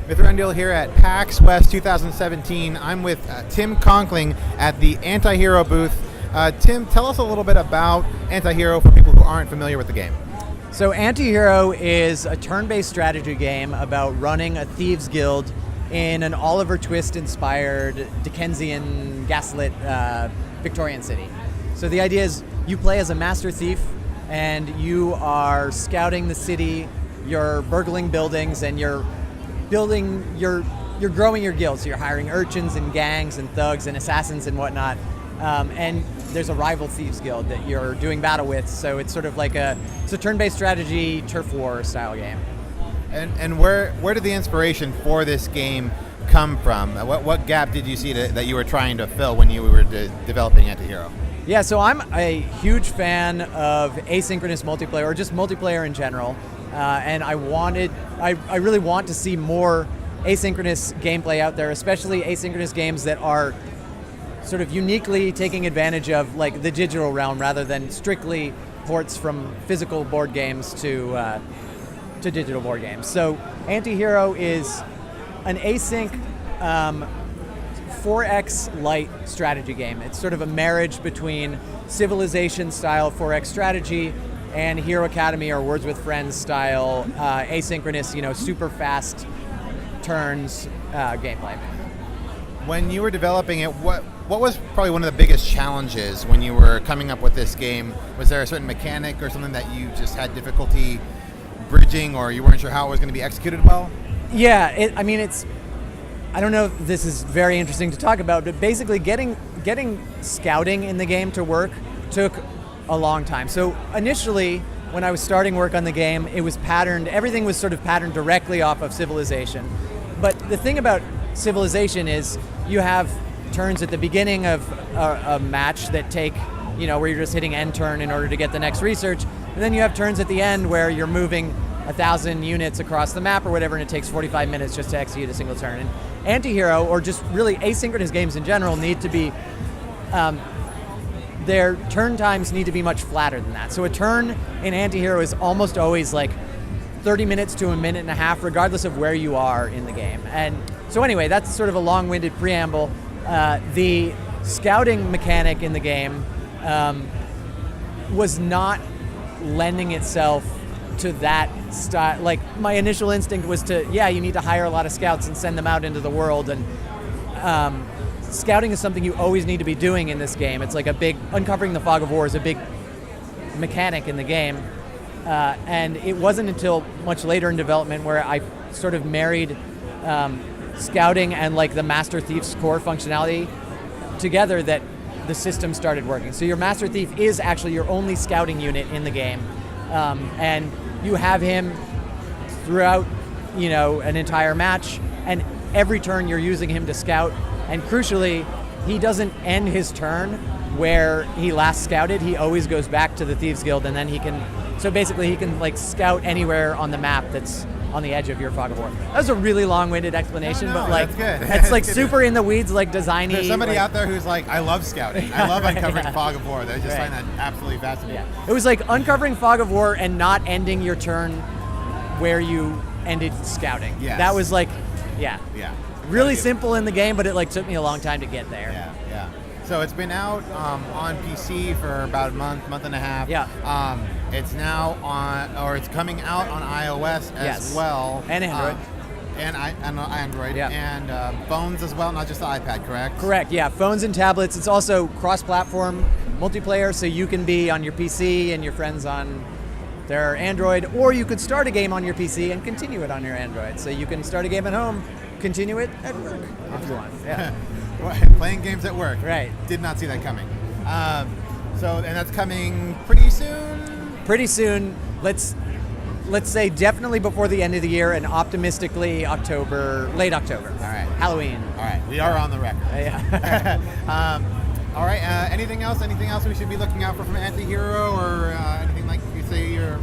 Mithrandiel here at PAX West 2017. I'm with Tom Conkling at the Antihero booth. Tim, tell us a little bit about Antihero for people who aren't familiar with the game. So Antihero is a turn-based strategy game about running a thieves guild in an Oliver Twist-inspired Dickensian gaslit Victorian city. So the idea is you play as a master thief and you are scouting the city, you're burgling buildings, and you're growing your guild. So you're hiring urchins and gangs and thugs and assassins and whatnot. And there's a rival thieves guild that you're doing battle with. So it's sort of like it's a turn-based strategy, turf war style game. And where did the inspiration for this game come from? What gap did you see that you were trying to fill when you were developing Antihero? Yeah, so I'm a huge fan of asynchronous multiplayer, or just multiplayer in general. And I really want to see more asynchronous gameplay out there, especially asynchronous games that are sort of uniquely taking advantage of like the digital realm rather than strictly ports from physical board games to digital board games. So Antihero is an async 4X light strategy game. It's sort of a marriage between Civilization style 4X strategy and Hero Academy or Words with Friends style asynchronous, super fast turns gameplay. When you were developing it, what was probably one of the biggest challenges when you were coming up with this game? Was there a certain mechanic or something that you just had difficulty bridging, or you weren't sure how it was going to be executed well? Yeah, I don't know if this is very interesting to talk about, but basically getting scouting in the game to work took a long time. So initially, when I was starting work on the game, it was patterned, everything was sort of patterned directly off of Civilization. But the thing about Civilization is you have turns at the beginning of a match that take, where you're just hitting end turn in order to get the next research. And then you have turns at the end where you're moving 1,000 units across the map or whatever, and it takes 45 minutes just to execute a single turn. And Antihero, or just really asynchronous games in general, need to be, their turn times need to be much flatter than that. So a turn in Antihero is almost always like 30 minutes to a minute and a half, regardless of where you are in the game. And so anyway, that's sort of a long-winded preamble. The scouting mechanic in the game was not lending itself to that style. Like, my initial instinct was you need to hire a lot of scouts and send them out into the world. And scouting is something you always need to be doing in this game. It's like uncovering the fog of war is a big mechanic in the game. And it wasn't until much later in development where I sort of married scouting and like the Master Thief's core functionality together that the system started working. So your Master Thief is actually your only scouting unit in the game. And you have him throughout, an entire match, and every turn you're using him to scout. And crucially, he doesn't end his turn where he last scouted. He always goes back to the Thieves Guild, and then he can like scout anywhere on the map that's on the edge of your fog of war. That was a really long-winded explanation, but like that's good. It's like super in the weeds, like designy. There's somebody out there who's like, I love scouting. I love uncovering fog of war. They just find that absolutely fascinating. Yeah. It was like uncovering fog of war and not ending your turn where you ended scouting. Yes. That was like, really Yeah. simple in the game, but it like took me a long time to get there. Yeah. So it's been out on PC for about a month and a half. Yeah. It's now it's coming out on iOS as well. And Android. And Android. Yeah. And phones as well, not just the iPad, correct? Correct, yeah. Phones and tablets. It's also cross-platform multiplayer, so you can be on your PC and your friends on their Android, or you could start a game on your PC and continue it on your Android. So you can start a game at home, continue it at work if you want. Yeah. Playing games at work. Right. Did not see that coming. And that's coming pretty soon? Pretty soon. Let's say definitely before the end of the year, and optimistically late October. All right. Halloween. All right. We are on the record. Yeah. All right. Anything else we should be looking out for from Antihero, or anything like you say your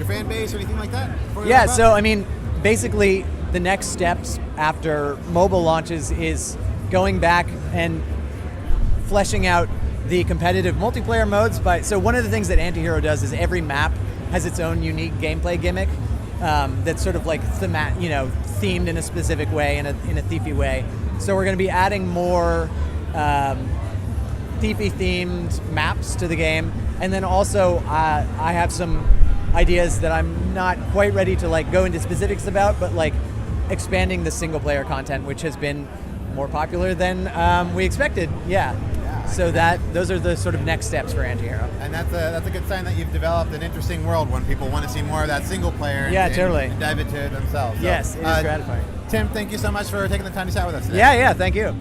fan base or anything like that? Yeah. So I mean, basically, the next steps after mobile launches is going back and fleshing out the competitive multiplayer modes. So one of the things that Antihero does is every map has its own unique gameplay gimmick. that's sort of like themed in a specific way, in a thiefy way. So we're going to be adding more thiefy themed maps to the game, and then also I have some ideas that I'm not quite ready to like go into specifics about, but like expanding the single player content, which has been more popular than we expected. Yeah. So those are the sort of next steps for Antihero. And that's a good sign that you've developed an interesting world when people want to see more of that single player totally. and dive into it themselves. So, yes, it is gratifying. Tim, thank you so much for taking the time to chat with us today. Yeah, thank you.